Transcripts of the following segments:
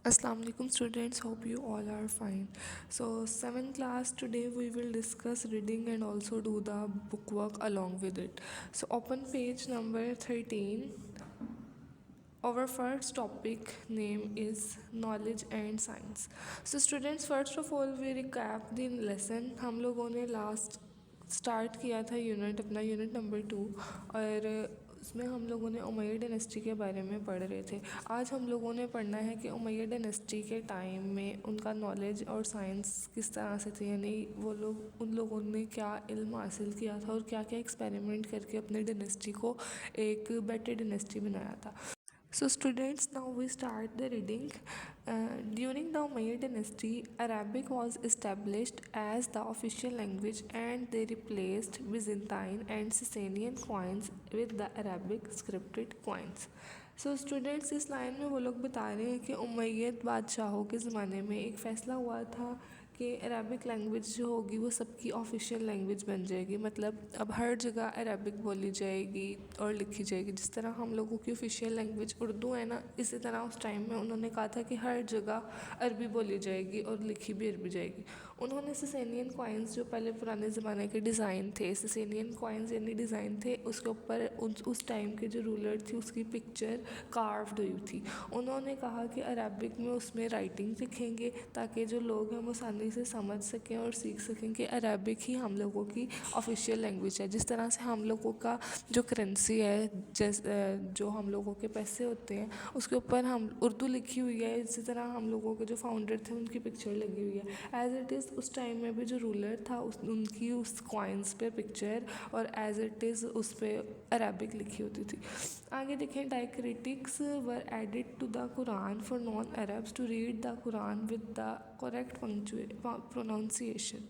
Assalamu alaikum students, hope you all are fine. So 7th class today we will discuss reading and also do the bookwork along with it. So open page number 13. Our first topic name is knowledge and science. So students, first of all we recap the lesson. हम लोगों ने last start किया था unit number 2 और उसमें हम लोगों ने उमैय्यद डायनेस्टी के बारे में पढ़ रहे थे। आज हम लोगों ने पढ़ना है कि उमैय्यद डायनेस्टी के टाइम में उनका नॉलेज और साइंस किस तरह से थे, यानी उन लोगों ने क्या इल्म हासिल किया था और क्या क्या एक्सपेरिमेंट करके अपने डायनेस्टी को एक बेटर डायनेस्टी बनाया था। So students, now we start the reading. During the Umayyad dynasty, Arabic was established as the official language and they replaced Byzantine and Sasanian coins with the Arabic scripted coins. So students, इस line में वो लोग बता रहे हैं कि Umayyad बादशाहों के ज़माने में एक फ़ैसला हुआ था कि अरबिक लैंग्वेज जो होगी वो सबकी ऑफिशियल लैंग्वेज बन जाएगी। मतलब अब हर जगह अरबिक बोली जाएगी और लिखी जाएगी। जिस तरह हम लोगों की ऑफिशियल लैंग्वेज उर्दू है ना, इसी तरह उस टाइम में उन्होंने कहा था कि हर जगह अरबी बोली जाएगी और लिखी भी अरबी जाएगी। उन्होंने ससेनियन कॉइन्स जो पहले पुराने ज़माने के डिज़ाइन थे, ससेनियन कॉइन्स यानी डिज़ाइन थे, उसके ऊपर उस टाइम के जो रूलर थी उसकी पिक्चर कार्व्ड हुई थी। उन्होंने कहा कि अरबिक में उसमें राइटिंग लिखेंगे ताकि जो लोग हैं वो आसानी से समझ सकें और सीख सकें कि अरबिक ही हम लोगों की ऑफिशियल लैंग्वेज है। जिस तरह से हम लोगों का जो करेंसी है, जो हम लोगों के पैसे होते हैं उसके ऊपर हम उर्दू लिखी हुई है, इसी तरह हम लोगों के जो फाउंडर थे उनकी पिक्चर लगी हुई है। एज़ इट इज़ उस टाइम में भी जो रूलर था उनकी उस कॉइन्स पे पिक्चर और एज़ इट इज़ उस पर अरबिक लिखी होती थी। आगे देखें, diacritics were added to the Quran for non Arabs to read the Quran with the correct pronunciation.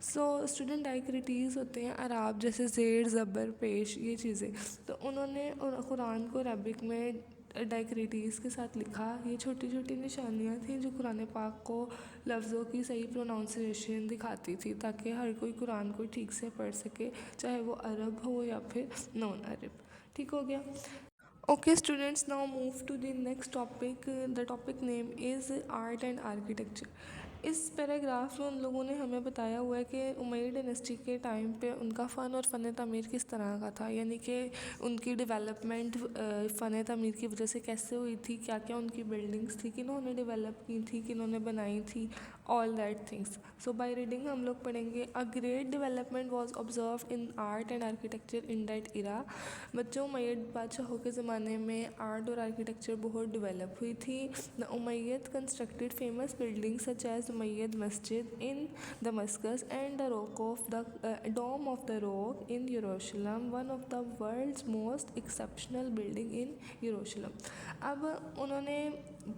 So student, diacritics होते हैं अरब, जैसे ज़ेर ज़बर पेश ये चीज़ें, तो उन्होंने कुरान को अरबिक में डायक्रिटीज़ के साथ लिखा। ये छोटी छोटी निशानियाँ थी जो कुरान पाक को लफ्ज़ों की सही प्रोनाउंसिएशन दिखाती थी ताकि हर कोई कुरान को ठीक से पढ़ सके, चाहे वो अरब हो या फिर नॉन अरब। ठीक हो गया। Okay students, now move to the next topic. The topic name is art and architecture. इस पैराग्राफ में उन लोगों ने हमें बताया हुआ है कि उमैय्यद डायनेस्टी के टाइम पे उनका फ़न और फ़न तमीर किस तरह का था, यानी कि उनकी डेवलपमेंट फ़न तमीर की वजह से कैसे हुई थी, क्या क्या उनकी बिल्डिंग्स थी, किन्होंने डेवलप की थी, किन्होंने बनाई थी, all that things. So by reading हम लोग पढ़ेंगे, a great development was observe in art and architecture in that era. बच्चों, उमैय्यद बादशाहों के ज़माने में आर्ट और आर्किटेक्चर बहुत डेवलप हुई थी। The Umayyad constructed famous building such as Umayyad Masjid in Damascus and the rock of the dome of the rock in यरूशलेम, one of the world's most exceptional building in यरूशलेम। अब उन्होंने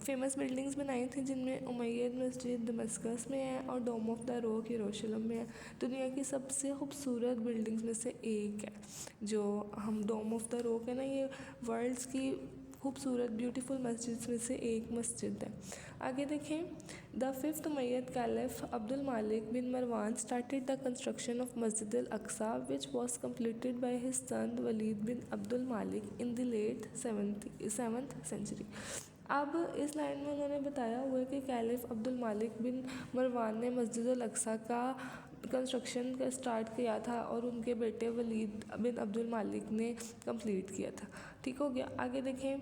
famous buildings बनाई थी जिनमें उमैय्यद मस्जिद Damascus में है और डोम ऑफ द रॉक यरूशलेम में है। दुनिया की सबसे खूबसूरत बिल्डिंग्स में से एक है। जो हम डोम ऑफ द रॉक है ना, ये वर्ल्ड्स की खूबसूरत ब्यूटीफुल मस्जिद में से एक मस्जिद है। आगे देखें, the fifth Umayyad caliph Abdul Malik bin Marwan started the construction of Masjid al Aqsa which was completed by his son Walid bin Abdul Malik in the late 7th century. अब इस लाइन में उन्होंने बताया हुआ है कि caliph Abdul Malik bin Marwan ने मस्जिद अल अक्सा का कंस्ट्रक्शन का स्टार्ट किया था और उनके बेटे वलीद बिन अब्दुल मालिक ने कंप्लीट किया था। ठीक हो गया। आगे देखें,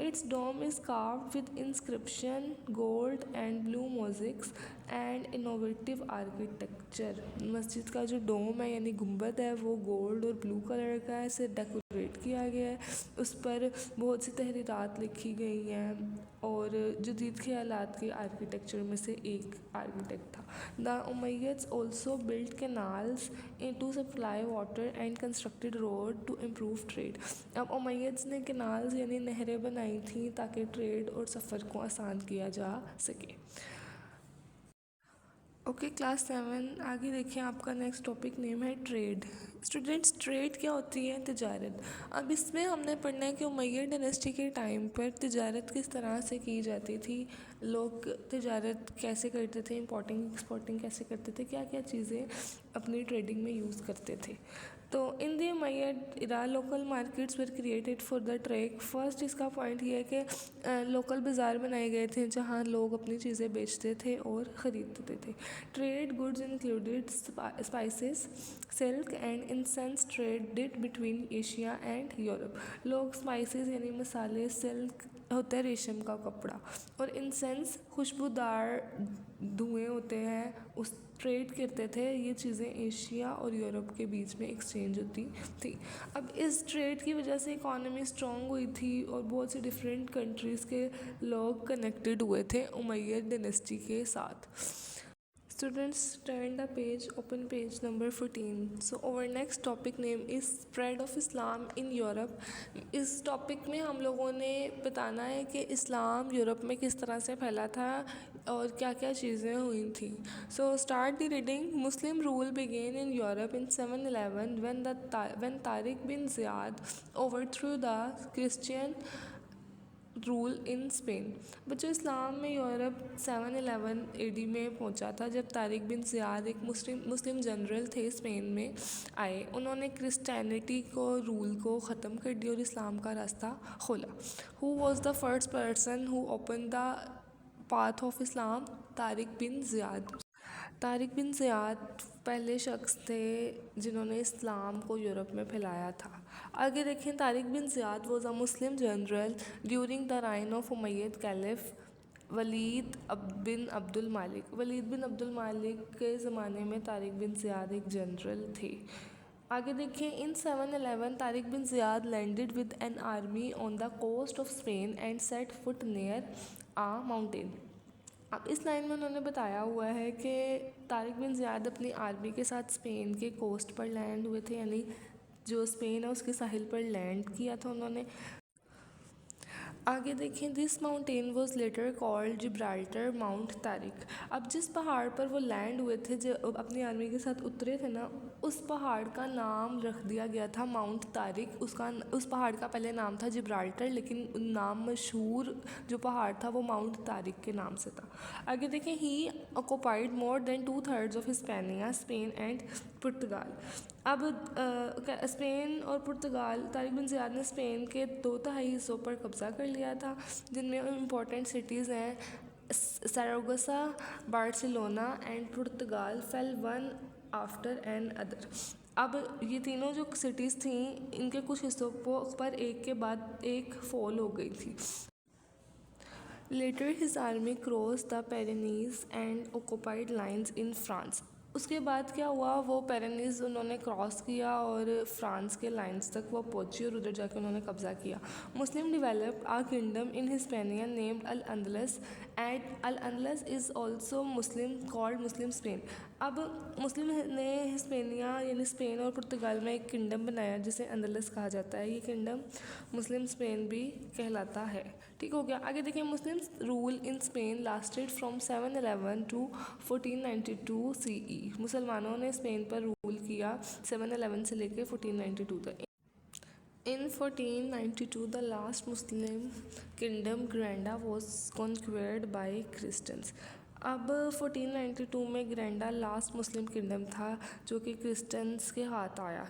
its dome is carved with inscription gold and blue mosaics and innovative architecture. मस्जिद का जो डोम है यानी गुंबद है वो गोल्ड और ब्लू कलर का है, इसे डेकोरेट किया गया है, उस पर बहुत सी तहरीरात लिखी गई हैं और जदीद ख्यालात के आर्किटेक्चर में से एक आर्किटेक्ट था। The Umayyads also built canals to supply water and constructed road to improve trade। अब उमैय्यद्स ने कैनाल्स यानी नहरें बनाई थी ताकि ट्रेड और सफ़र को आसान किया जा सके। ओके क्लास 7, आगे देखिए, आपका नेक्स्ट टॉपिक नेम है ट्रेड। स्टूडेंट्स, ट्रेड क्या होती है? तिजारत। अब इसमें हमने पढ़ना है कि उमैय्यद डायनेस्टी के टाइम पर तिजारत किस तरह से की जाती थी, लोग तिजारत कैसे करते थे, इंपोर्टिंग एक्सपोर्टिंग कैसे करते थे, क्या क्या चीज़ें अपनी ट्रेडिंग में यूज़ करते थे। तो in the Umayyad era local markets were created for the trade. First इसका पॉइंट ये है कि लोकल बाज़ार बनाए गए थे जहाँ लोग अपनी चीज़ें बेचते थे और ख़रीदते थे। Trade goods included spices, silk and incense traded between Asia and Europe. लोग स्पाइसेस यानी मसाले, सिल्क होता है रेशम का कपड़ा, और इंसेंस खुशबूदार धुएँ होते हैं, उस ट्रेड करते थे। ये चीज़ें एशिया और यूरोप के बीच में एक्सचेंज होती थी। अब इस ट्रेड की वजह से इकॉनमी स्ट्रॉन्ग हुई थी और बहुत से डिफरेंट कंट्रीज़ के लोग कनेक्टेड हुए थे उमैयद डायनेस्टी के साथ। Students, turn the page, open page number 14. So our next topic name is spread of Islam in Europe. इस टॉपिक में हम लोगों ने बताना है कि इस्लाम यूरोप में किस तरह से फैला था और क्या क्या चीज़ें हुई थी। So start the reading. Muslim rule began in Europe in 711 when Tariq bin Ziyad overthrew the Christian rule in Spain. बच्चों, इस्लाम में यूरोप 711 AD में पहुंचा था जब तारिक बिन ज़ियाद एक मुस्लिम जनरल थे स्पेन में आए। उन्होंने क्रिश्चियनिटी को रूल को ख़त्म कर दिया और इस्लाम का रास्ता खोला। Who was the first person who open the path of Islam? Tariq bin Ziyad. Tariq bin Ziyad पहले शख्स थे जिन्होंने इस्लाम को यूरोप में फैलाया था। आगे देखें, Tariq bin Ziyad was a Muslim general during the reign of Umayyad caliph Walid bin Abdul Malik. Walid bin Abdul Malik के ज़माने में तारिक बिन ज़ियाद एक जनरल थे। आगे देखें, in 711 Tariq bin Ziyad landed with an army on the coast of Spain and set foot near a mountain. अब इस line में उन्होंने बताया हुआ है कि तारिक बिन ज़ियाद अपनी आर्मी के साथ स्पेन के कोस्ट पर लैंड हुए थे, यानी जो स्पेन है उसके साहिल पर लैंड किया था उन्होंने। आगे देखें, this mountain was later called Gibraltar mount Tariq. अब जिस पहाड़ पर वो लैंड हुए थे, जो अपनी आर्मी के साथ उतरे थे ना, उस पहाड़ का नाम रख दिया गया था माउंट तारिक। उस पहाड़ का पहले नाम था जिब्राल्टर, लेकिन नाम मशहूर जो पहाड़ था वो माउंट तारिक के नाम से था। आगे देखें, he occupied more than 2/3 of Hispania, Spain and Portugal. अब स्पेन और पुर्तगाल, तारिक बिन ज़ियाद ने स्पेन के 2/3 हिस्सों पर कब्ज़ा कर लिया था, जिनमें इम्पॉर्टेंट सिटीज़ हैं Saragossa, Barcelona and Portugal fell one after another. अब ये तीनों जो सिटीज़ थी, इनके कुछ हिस्सों पर एक के बाद एक फॉल हो गई थी। Later his army crossed the Pyrenees and occupied lines in France. उसके बाद क्या हुआ, वो पेरेनीज़ उन्होंने क्रॉस किया और फ्रांस के लाइंस तक वो पहुंची और उधर जाके उन्होंने कब्ज़ा किया। Muslim developed a kingdom in Hispania named Al Andalus and Al Andalus is also Muslim called Muslim Spain. अब मुस्लिम ने हिस्पेनिया यानी स्पेन और पुर्तगाल में एक किंगडम बनाया जिसे अंदलस कहा जाता है। ये किंगडम मुस्लिम स्पेन भी कहलाता है। ठीक हो गया। आगे देखिए, Muslim rule in Spain lasted from 711 to 1492 CE। मुसलमानों ने स्पेन पर रूल किया 711 से लेकर 1492 तक। In 1492, the last Muslim kingdom Granada was conquered by Christians. अब 1492 में ग्रैंडा लास्ट मुस्लिम किंगडम था जो कि क्रिश्चियंस के हाथ आया।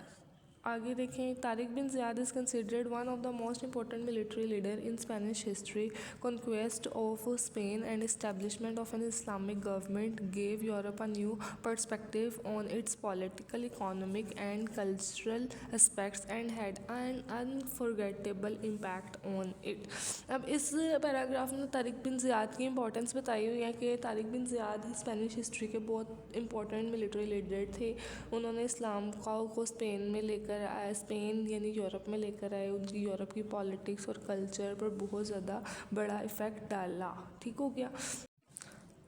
आगे देखें, Tariq bin Ziyad is considered one of the most important military leader in Spanish history. Conquest of Spain and establishment of an Islamic government gave Europe a new perspective on its political, economic and cultural aspects and had an unforgettable impact on it. अब इस paragraph में Tariq bin Ziyad की importance बताई हुई है कि Tariq bin Ziyad Spanish history के बहुत इंपॉर्टेंट मिलिट्री लीडर थे। उन्होंने इस्लाम को स्पेन में लेकर आए, स्पेन यानी यूरोप में लेकर आए। उनकी यूरोप की पॉलिटिक्स और कल्चर पर बहुत ज़्यादा बड़ा इफ़ेक्ट डाला। ठीक हो गया।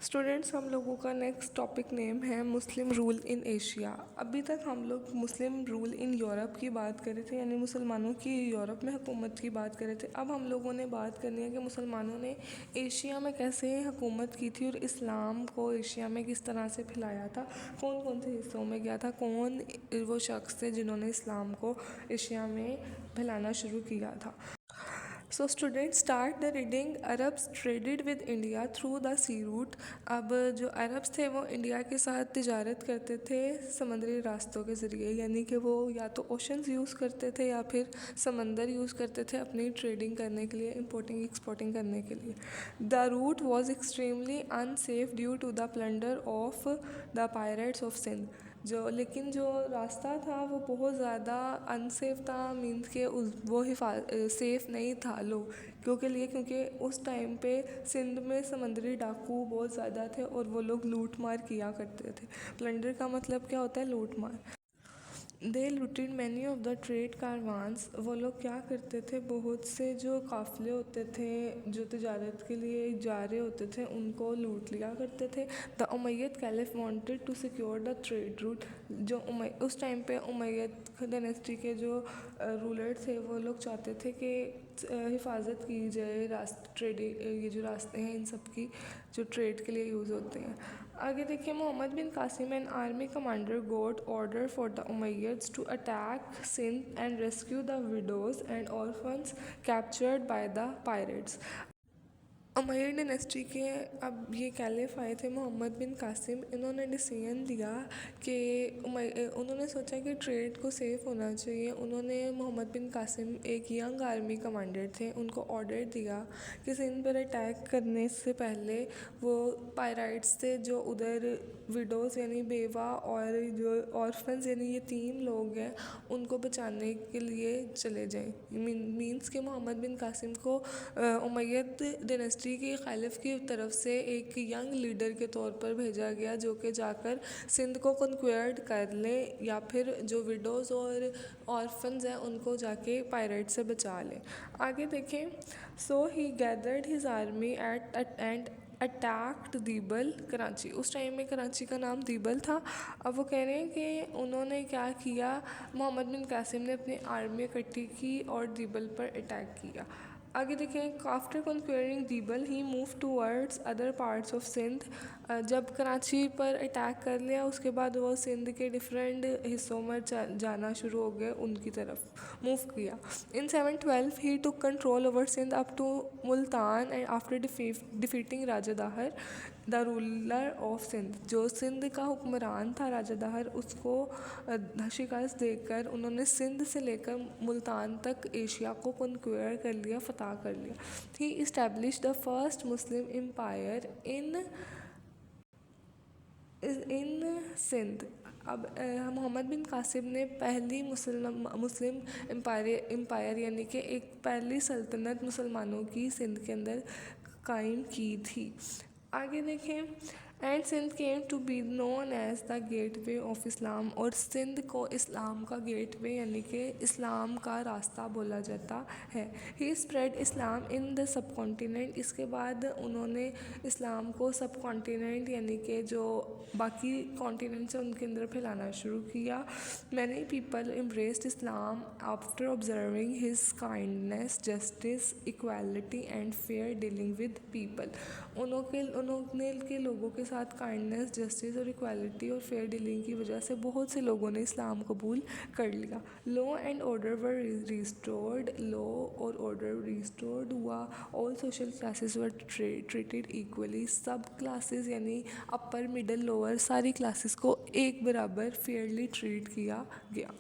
स्टूडेंट्स, हम लोगों का नेक्स्ट टॉपिक नेम है मुस्लिम रूल इन एशिया। अभी तक हम लोग मुस्लिम रूल इन यूरोप की बात कर रहे थे, यानी मुसलमानों की यूरोप में हुकूमत की बात कर रहे थे। अब हम लोगों ने बात करनी है कि मुसलमानों ने एशिया में कैसे हुकूमत की थी और इस्लाम को एशिया में किस तरह से फैलाया था, कौन कौन से हिस्सों में गया था, कौन वो शख्स थे जिन्होंने इस्लाम को एशिया में फैलाना शुरू किया था। So student start the reading. Arabs traded with India through the sea route. अब जो अरब्स थे वो इंडिया के साथ तिजारत करते थे समंदरी रास्तों के ज़रिए, यानी कि वो या तो ओशंस यूज़ करते थे या फिर समंदर यूज़ करते थे अपनी ट्रेडिंग करने के लिए, इंपोर्टिंग एक्सपोर्टिंग करने के लिए। The route was extremely unsafe due to the plunder of the pirates of Sindh. लेकिन जो रास्ता था वो बहुत ज़्यादा अनसेफ था, मीन्स के वो सेफ़ नहीं था लोगों के लिए, क्योंकि उस टाइम पे सिंध में समंदरी डाकू बहुत ज़्यादा थे और वो लोग लूट मार किया करते थे। प्लंडर का मतलब क्या होता है? लूट मार। They looted many of the trade caravans. वो लोग क्या करते थे, बहुत से जो काफ़िले होते थे जो तिजारत के लिए जा रहे होते थे उनको लूट लिया करते थे। The Umayyad caliph wanted to secure the trade route. उस टाइम पे उमैयद डायनेस्टी के जो रूलर थे वो लोग चाहते थे कि हिफाजत की जाए ये जो रास्ते हैं इन सब की जो ट्रेड के लिए यूज़ होते हैं। आगे देखिए, Mohammed bin Qasim an army commander got order for the Umayyads to attack Sindh and rescue the widows and orphans captured by the pirates. Umayyad dynasty के अब ये कैलिफ आए थे मोहम्मद बिन कासिम। इन्होंने डिसीजन लिया कि उन्होंने सोचा कि ट्रेड को सेफ होना चाहिए। उन्होंने मोहम्मद बिन कासिम एक यंग आर्मी कमांडर थे, उनको ऑर्डर दिया कि सिंध पर अटैक करने से पहले वो पायराइट्स थे जो उधर विडोज़ यानी बेवा और जो ऑर्फन्स यानी यतीम लोग हैं उनको बचाने के लिए चले जाएं। मीन्स के मोहम्मद बिन कासिम को उमैयद डायनेस्टी के खलीफ की तरफ से एक यंग लीडर के तौर पर भेजा गया जो कि जाकर सिंध को कन्क्वेयर्ड कर ले या फिर जो विडोज़ और ऑर्फन्स हैं उनको जाके पायरेट से बचा ले। आगे देखें, so he gathered his army and attacked Debal Karachi. उस टाइम में कराची का नाम दीबल था। अब वो कह रहे हैं कि उन्होंने क्या किया, मोहम्मद बिन कासिम ने अपनी आर्मी इकट्ठी की और दीबल पर अटैक किया। आगे देखें, after conquering Debal he move towards other parts of Sindh. जब कराची पर अटैक कर लिया उसके बाद वो सिंध के डिफरेंट हिस्सों में जाना शुरू हो गए, उनकी तरफ मूव किया। In 712 he took control over Sindh up to Multan and after defeating Raja Dahir the ruler of Sindh. जो सिंध का हुक्मरान था राजा दाहर, उसको शिकस्त देकर उन्होंने सिंध से लेकर मुल्तान तक एशिया को कन्क्वेयर कर लिया, फतह कर लिया। He establish the first Muslim empire in Sindh. अब मोहम्मद बिन कासिम ने पहली मुस्लिम एम्पायर यानी कि एक पहली सल्तनत मुसलमानों की सिंध के अंदर कायम की थी। आगे देखें, and Sindh came to be known as the gateway of Islam. और सिंध को इस्लाम का गेटवे यानी कि इस्लाम का रास्ता बोला जाता है। He spread Islam in the subcontinent. इसके बाद उन्होंने इस्लाम को सब कॉन्टिनेंट यानी कि जो बाकी कॉन्टिनेंट्स हैं उनके अंदर फैलाना शुरू किया। Many people embraced Islam after observing his kindness, justice, equality and fair dealing with people. उन्होंने के लोगों के साथ काइंडनेस, जस्टिस और इक्वालिटी और फेयर डीलिंग की वजह से बहुत से लोगों ने इस्लाम कबूल कर लिया। Law and order were restored. Law और ऑर्डर रिस्टोर्ड हुआ। All social classes were treated equally. सब क्लासेस यानी अपर मिडल लोअर सारी क्लासेस को एक बराबर फेयरली ट्रीट किया गया।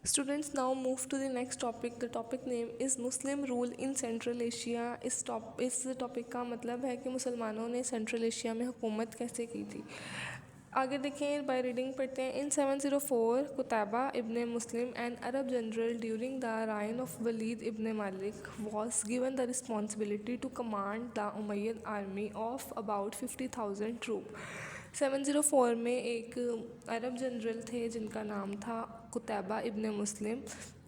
Students now move to the next topic. The topic name is Muslim rule in Central Asia. इस टॉपिक का मतलब है कि मुसलमानों ने सेंट्रल एशिया में हुकूमत कैसे की थी। आगे देखें, बाय रीडिंग पढ़ते हैं। In 704 Qutaiba ibn Muslim an Arab general during the reign of Walid ibn Malik was given the responsibility to command the Umayyad army of about 50,000 troop. 704 में एक अरब जनरल थे जिनका नाम था कुतैबा इब्न मुस्लिम।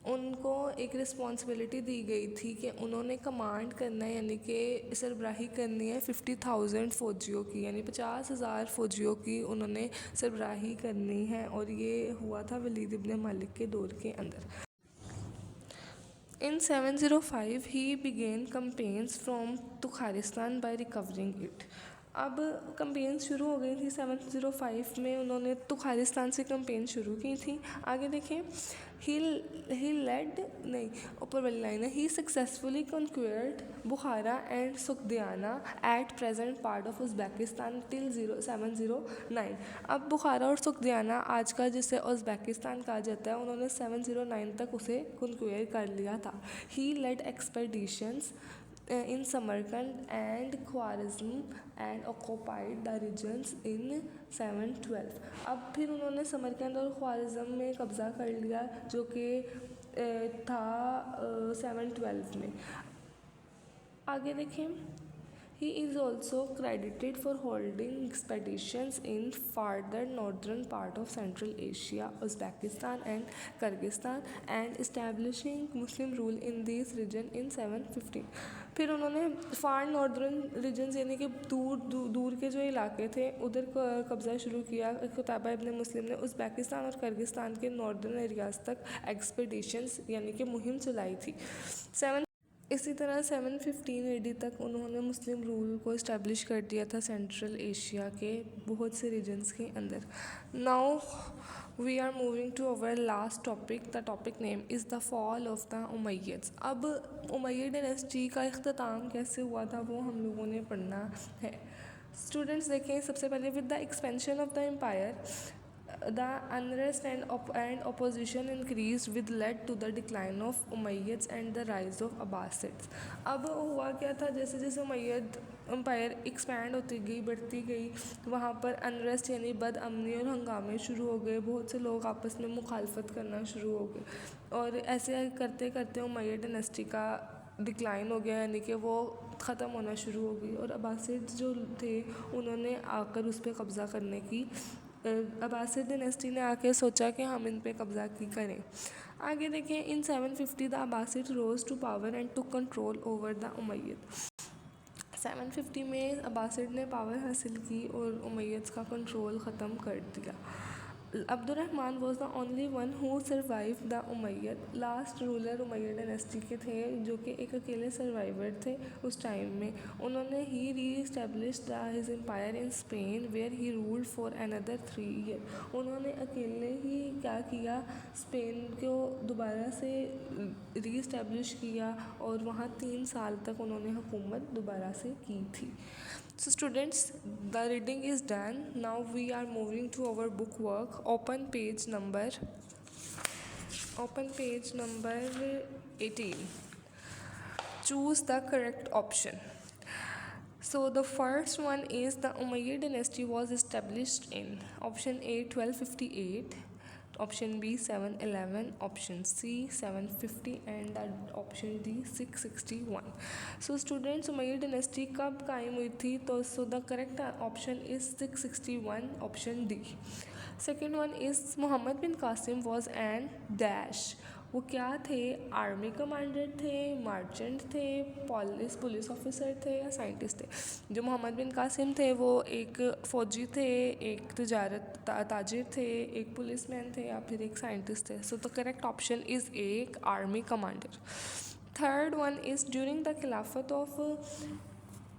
उनको एक रिस्पॉन्सिबिलिटी दी गई थी कि उन्होंने कमांड करना है यानी कि सरबराही करनी है 50,000 फ़ौजियों की, यानी 50,000 फ़ौजियों की उन्होंने सरबराही करनी है। और ये हुआ था वलीद इब्न मालिक के दौर के अंदर। In 705 he began campaigns from तुखारिस्तान by recovering it। अब कंपेन शुरू हो गई थी 705 में, उन्होंने तुखारिस्तान से कंपेन शुरू की थी। आगे देखें, ही लेड नहीं, ऊपर वाली लाइन है, he successfully conquered Bukhara and Sogdiana at present part of Uzbekistan till 709। अब बुखारा और सुखदियाना आज का जिसे उज़्बेकिस्तान कहा जाता है, उन्होंने 709 तक उसे कॉन्क्वेयर कर लिया था। He led expeditions in Samarkand and Khwarizm and occupied the regions in 712। अब फिर उन्होंने समरकंद और ख्वारिज़म में कब्ज़ा कर लिया, जो कि था 712 में। आगे देखें, he is also credited for holding expeditions in farther northern part of Central Asia, Uzbekistan and Kyrgyzstan and establishing Muslim rule in these region in 715। फिर उन्होंने फार नॉर्दर्न रीजन्स यानी कि दूर के जो इलाके थे उधर कब्ज़ा शुरू किया। कुतैबा इब्न मुस्लिम ने उज़्बेकिस्तान और किर्गिस्तान के नॉर्दर्न एरियाज़ तक एक्सपेडिशंस यानी कि मुहिम चलाई थी। इसी तरह 715 AD तक उन्होंने मुस्लिम रूल को इस्टेब्लिश कर दिया था सेंट्रल एशिया के बहुत से रीजन्स के अंदर। Now we are moving to our last topic. The topic name is the fall of the Umayyads. अब उमय्यद डायनेस्टी का इख्तिताम कैसे हुआ था वो हम लोगों ने पढ़ना है। स्टूडेंट्स देखें, सबसे पहले with the expansion of the empire the unrest and opposition increased with led to the decline of Umayyads and the rise of Abbasids। अब हुआ क्या था, जैसे जैसे उमय्यद एम्पायर एक्सपैंड होती गई, बढ़ती गई, वहाँ पर अनरेस्ट यानी बदअमनी और हंगामे शुरू हो गए। बहुत से लोग आपस में मुखालफत करना शुरू हो गए और ऐसे करते करते उमय्यद डायनेस्टी का डिक्लाइन हो गया, यानी कि वो ख़त्म होना शुरू हो गई। और अब्बासिड जो थे उन्होंने आकर उस पर कब्ज़ा करने की अब्बासिड डायनेस्टी ने आके सोचा कि हम इन पे कब्ज़ा की करें। आगे देखें, in 750 the Abbasid rose to power and to control over the Umayyad. 750 में अब्बासिड ने पावर हासिल की और उमय्यद का कंट्रोल ख़त्म कर दिया। Abdurrahman was the only one who survive the Umayyad. Last ruler Umayyad dynasty के थे जो कि एक अकेले सर्वाइवर थे उस टाइम में। उन्होंने ही reestablish the his empire in Spain where he ruled for another 3 year. उन्होंने अकेले ही क्या किया, स्पेन को दोबारा से री इस्टेब्लिश किया और वहाँ 3 साल तक उन्होंने हुकूमत दोबारा से की थी। So students, the reading is done. Now we are moving to our book work. Open page number 18. Choose the correct option. So the first one is the Umayyad dynasty was established in option A 1258, option B 711, option C 750 and option D 661। So students, Umayyad dynasty कब कायम हुई थी? तो the correct option is 661, option D। Second one is Mohammad bin Qasim was an dash। वो क्या थे? Army commander थे, merchant थे, पुलिस ऑफिसर थे या साइंटिस्ट थे? जो मोहम्मद बिन कासिम थे वो एक फ़ौजी थे, एक ताजिर थे, एक पुलिसमैन थे या फिर एक साइंटिस्ट थे। So the correct option is A, army commander. Third one is during the खिलाफत of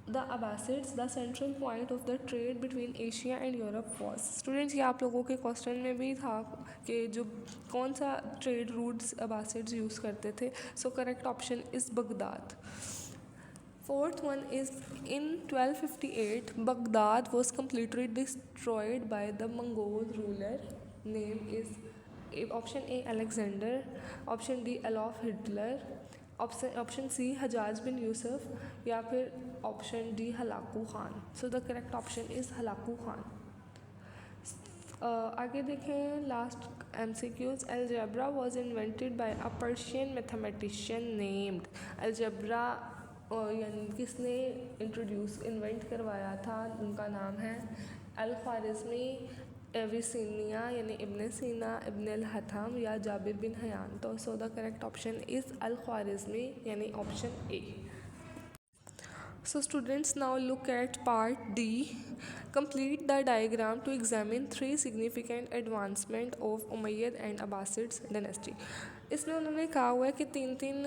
the Abbasids the central point of the trade between Asia and Europe was. Students, ये आप लोगों के क्वेश्चन में भी था कि जो कौन सा ट्रेड रूट्स अब्बासिड्स यूज़ करते थे। So correct option is Baghdad. Fourth one is in 1258 Baghdad was completely destroyed by the Mongol ruler. Name is option A Alexander, option D Adolf Hitler, option C Hajjaj bin Yusuf या फिर option D Hulagu Khan. So the correct option is Hulagu Khan. आगे देखें last MCQs। Algebra was invented by a Persian mathematician named algebra यानी किसने invent करवाया था, उनका नाम है अल ख्वारिज़मी, एविसिनिया यानी इब्न सीना, इब्न अल हथम या जाबिर बिन हयान। तो so the correct option is Al Khwarizmi यानी option A. So students, now look at part D. Complete the diagram to examine 3 significant advancement of Umayyad and Abbasids dynasty। इसमें उन्होंने कहा हुआ है कि 3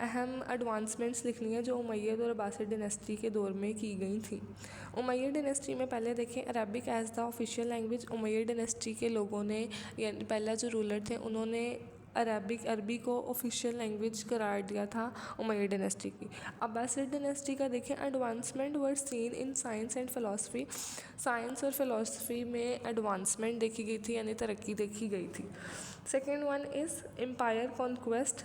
अहम एडवांसमेंट्स लिखनी है जो उमय्यद और अब्बासिड डायनेस्टी के दौर में की गई थी। उमय्यद डायनेस्टी में पहले देखें Arabic as the official language. Umayyad dynasty के लोगों ने यानी पहला जो रूलर थे उन्होंने अरबी को ऑफिशियल लैंग्वेज करार दिया था उमैय्यद डायनेस्टी की। अब्बासिड डायनेस्टी का देखें, advancement were seen in science and philosophy. Science और फिलोसफी में एडवांसमेंट देखी गई थी, यानी तरक्की देखी गई थी। Second one is empire conquest,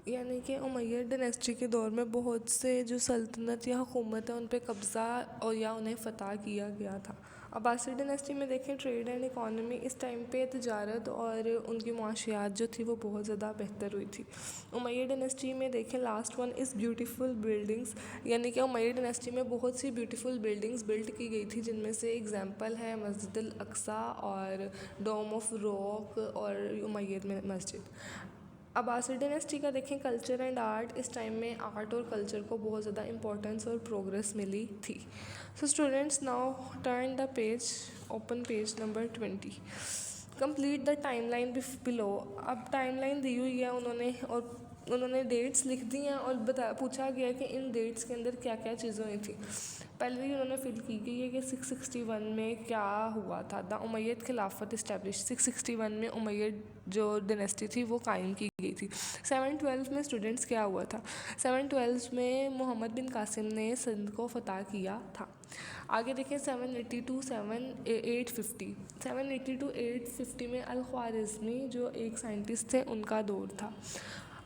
यानी कि उमैय्यद डायनेस्टी के दौर में बहुत से जो सल्तनत या हुकूमत है उन पर कब्ज़ा और या उन्हें फ़तह किया गया था। अब्बासिड डायनेस्टी में देखें, ट्रेड एंड इकॉनमी, इस टाइम पे तजारत और उनकी मुआशियात जो थी वो बहुत ज़्यादा बेहतर हुई थी। उमैय्यद डायनेस्टी में देखें, last one is beautiful buildings, यानी कि उमैय्यद डायनेस्टी में बहुत सी ब्यूटीफुल बिल्डिंग्स बिल्ड की गई थी, जिनमें से एग्जांपल है मस्जिद अल अक्सा और डोम ऑफ रॉक और उमैय्यद में मस्जिद। अब्बासिड डायनेस्टी का देखें, कल्चर एंड आर्ट, इस टाइम में आर्ट और कल्चर को बहुत ज़्यादा इंपॉर्टेंस और प्रोग्रेस मिली थी। So students, now turn the page, open page number 20। Complete the timeline below. अब टाइमलाइन दी हुई है उन्होंने डेट्स लिख दी हैं और पूछा गया कि इन डेट्स के अंदर क्या क्या चीज़ें हुई थी। पहले ही उन्होंने फिल की गई है कि 661 में क्या हुआ था, द उमैय्यद खिलाफत इस्टेब्लिश। 661 में उमैय्यद जो डायनेस्टी थी वो कायम की गई थी। 712 में स्टूडेंट्स क्या हुआ था, 712 में मोहम्मद बिन कासिम ने सिंध को फ़तह किया था। आगे देखें, 782 850, 782 850 में अल ख्वारिज़मी जो एक साइंटिस्ट थे उनका दौर था।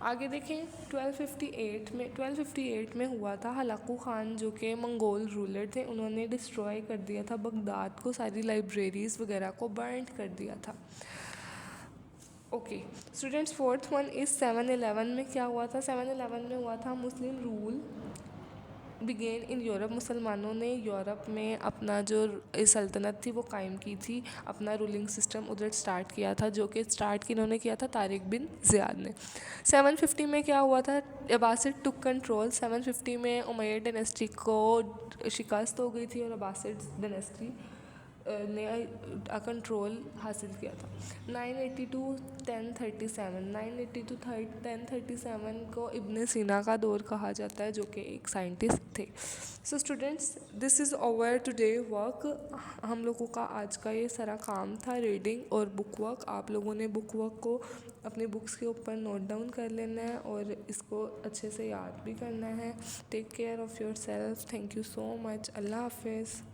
आगे देखें, 1258 में हुआ था हलाकू ख़ान जो कि मंगोल रूलर थे, उन्होंने डिस्ट्रॉय कर दिया था बगदाद को, सारी लाइब्रेरीज़ वगैरह को बर्न कर दिया था। Okay students, fourth one is 711 में क्या हुआ था, 711 में हुआ था Muslim rule begin in Europe. मुसलमानों ने यूरोप में अपना जो सल्तनत थी वो कायम की थी, अपना रूलिंग सिस्टम उधर स्टार्ट किया था, जो कि स्टार्ट किन्होंने किया था, तारिक बिन ज़ियाद ने। 750 में क्या हुआ था, अब्बासिड टुक कंट्रोल। 750 में उमैय्यद डायनेस्टी को शिकस्त हो गई थी और अब्बासिड डायनेस्टी ने कंट्रोल हासिल किया था। 982 1037, 982 1037 को इब्न सीना का दौर कहा जाता है, जो कि एक साइंटिस्ट थे। So students, this is over today work. हम लोगों का आज का ये सारा काम था, रीडिंग और बुक वर्क। आप लोगों ने बुक वर्क को अपनी बुक्स के ऊपर नोट डाउन कर लेना है और इसको अच्छे से याद भी करना है। Take care of yourself. Thank you so much. अल्लाह हाफिज़।